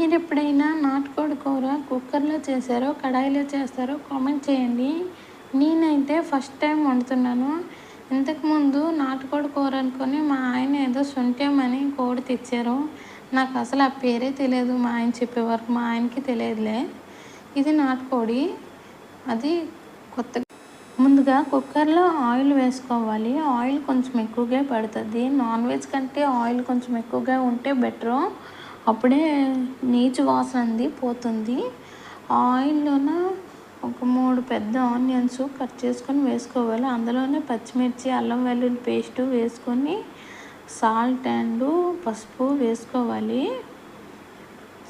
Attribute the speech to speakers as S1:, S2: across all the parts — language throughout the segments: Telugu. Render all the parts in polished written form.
S1: మీరు ఎప్పుడైనా నాటుకోడి కూర కుక్కర్లో చేశారో కడాయిలో చేస్తారో కామెంట్ చేయండి. నేనైతే ఫస్ట్ టైం వండుతున్నాను. ఇంతకుముందు నాటుకోడి కూర అనుకొని మా ఆయన ఏదో సొంట్యమని కోడి తెచ్చారు. నాకు అసలు ఆ పేరే తెలియదు. మా ఆయన చెప్పే వరకు మా ఆయనకి తెలియదులే. ఇది నాటుకోడి. అది కొత్తగా ముందుగా కుక్కర్లో ఆయిల్ వేసుకోవాలి. ఆయిల్ కొంచెం ఎక్కువగా పడుతుంది. నాన్ వెజ్ కంటే ఆయిల్ కొంచెం ఎక్కువగా ఉంటే బెటరు. అప్పుడే నీచు వాసన అంది పోతుంది. ఆయిల్లోన ఒక 3 పెద్ద ఆనియన్స్ కట్ చేసుకొని వేసుకోవాలి. అందులోనే పచ్చిమిర్చి, అల్లం వెల్లుల్లి పేస్టు వేసుకొని సాల్ట్ అండ్ పసుపు వేసుకోవాలి.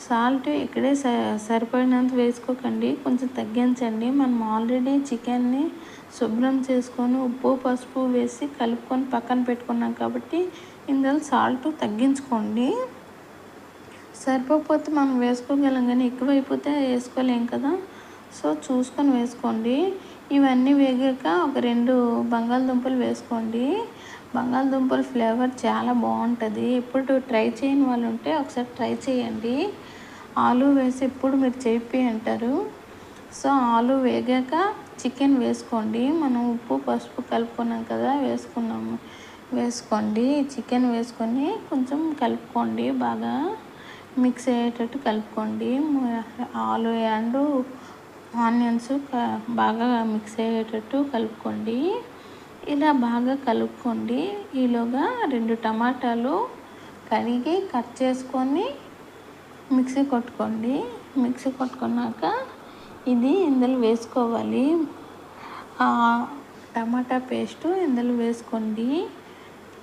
S1: సాల్ట్ ఇక్కడే సరిపడినంత వేసుకోకండి, కొంచెం తగ్గించండి. మనం ఆల్రెడీ చికెన్ని శుభ్రం చేసుకొని ఉప్పు పసుపు వేసి కలుపుకొని పక్కన పెట్టుకున్నాం కాబట్టి ఇందులో సాల్ట్ తగ్గించుకోండి. సరిపోతే మనం వేసుకోగలం, కానీ ఎక్కువైపోతే వేసుకోలేం కదా. సో చూసుకొని వేసుకోండి. ఇవన్నీ వేగాక ఒక 2 బంగాళదుంపలు వేసుకోండి. బంగాళదుంపల ఫ్లేవర్ చాలా బాగుంటుంది. ఎప్పుడు ట్రై చేయని వాళ్ళు ఉంటే ఒకసారి ట్రై చేయండి. ఆలు వేసి ఎప్పుడు మీరు చెప్పి అంటారు. సో ఆలు వేగాక చికెన్ వేసుకోండి. మనం ఉప్పు పసుపు కలుపుకున్నాం కదా, వేసుకోండి. చికెన్ వేసుకొని కొంచెం కలుపుకోండి, బాగా మిక్స్ అయ్యేటట్టు కలుపుకోండి. ఆలు అండ్ ఆనియన్స్ బాగా మిక్స్ అయ్యేటట్టు కలుపుకోండి. ఇలా బాగా కలుపుకోండి. ఈలోగా 2 టమాటాలు కడిగి కట్ చేసుకొని మిక్సీ కొట్టుకోండి. మిక్సీ కొట్టుకున్నాక ఇది ఇందులో వేసుకోవాలి. టమాటా పేస్టు ఇందులో వేసుకోండి.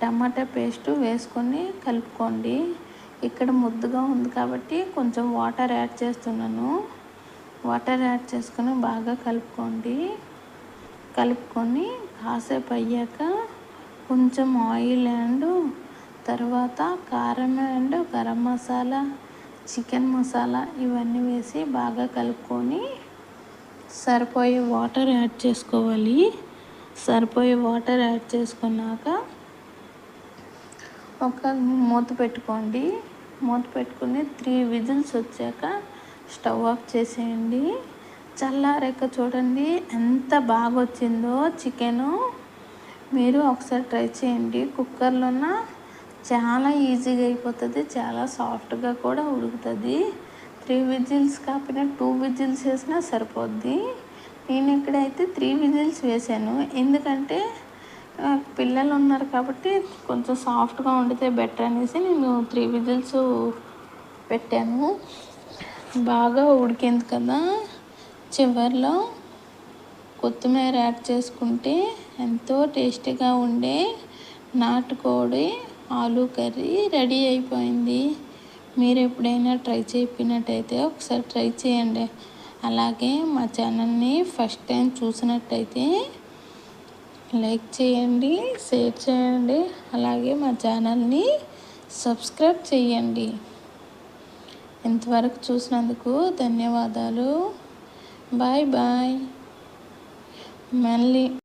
S1: టమాటా పేస్టు వేసుకొని కలుపుకోండి. ఇక్కడ ముద్దగా ఉంది కాబట్టి కొంచెం వాటర్ యాడ్ చేస్తున్నాను. వాటర్ యాడ్ చేసుకొని బాగా కలుపుకొని కాసేపు అయ్యాక కొంచెం ఆయిల్ అండ్ తర్వాత కారం అండ్ గరం మసాలా, చికెన్ మసాలా ఇవన్నీ వేసి బాగా కలుపుకొని సరిపోయే వాటర్ యాడ్ చేసుకోవాలి. సరిపోయే వాటర్ యాడ్ చేసుకున్నాక ఒక మూత పెట్టుకోండి. మూత పెట్టుకుని 3 విజిల్స్ వచ్చాక స్టవ్ ఆఫ్ చేసేయండి. చల్లారాక చూడండి ఎంత బాగా వచ్చిందో చికెను. మీరు ఒకసారి ట్రై చేయండి. కుక్కర్లోన చాలా ఈజీగా అయిపోతుంది, చాలా సాఫ్ట్గా కూడా ఉడుకుతుంది. 3 విజిల్స్ కాకపోయినా 2 విజిల్స్ వేసినా సరిపోద్ది. నేను ఇక్కడైతే 3 విజిల్స్ వేసాను, ఎందుకంటే పిల్లలు ఉన్నారు కాబట్టి కొంచెం సాఫ్ట్గా వండితే బెటర్ అనేసి నేను 3 విజిల్స్ పెట్టాను. బాగా ఉడికింది కదా, చివరిలో కొత్తిమీర యాడ్ చేసుకుంటే ఎంతో టేస్టీగా ఉండే నాటుకోడి ఆలు కర్రీ రెడీ అయిపోయింది. మీరు ఎప్పుడైనా ట్రై చేయనట్టయితే ఒకసారి ట్రై చేయండి. అలాగే మా ఛానల్ని ఫస్ట్ టైం చూసినట్టయితే లైక్ చేయండి, షేర్ చేయండి, అలాగే మా ఛానల్ని సబ్స్క్రైబ్ చేయండి. ఇంతవరకు చూసినందుకు ధన్యవాదాలు. Bye bye. మళ్ళీ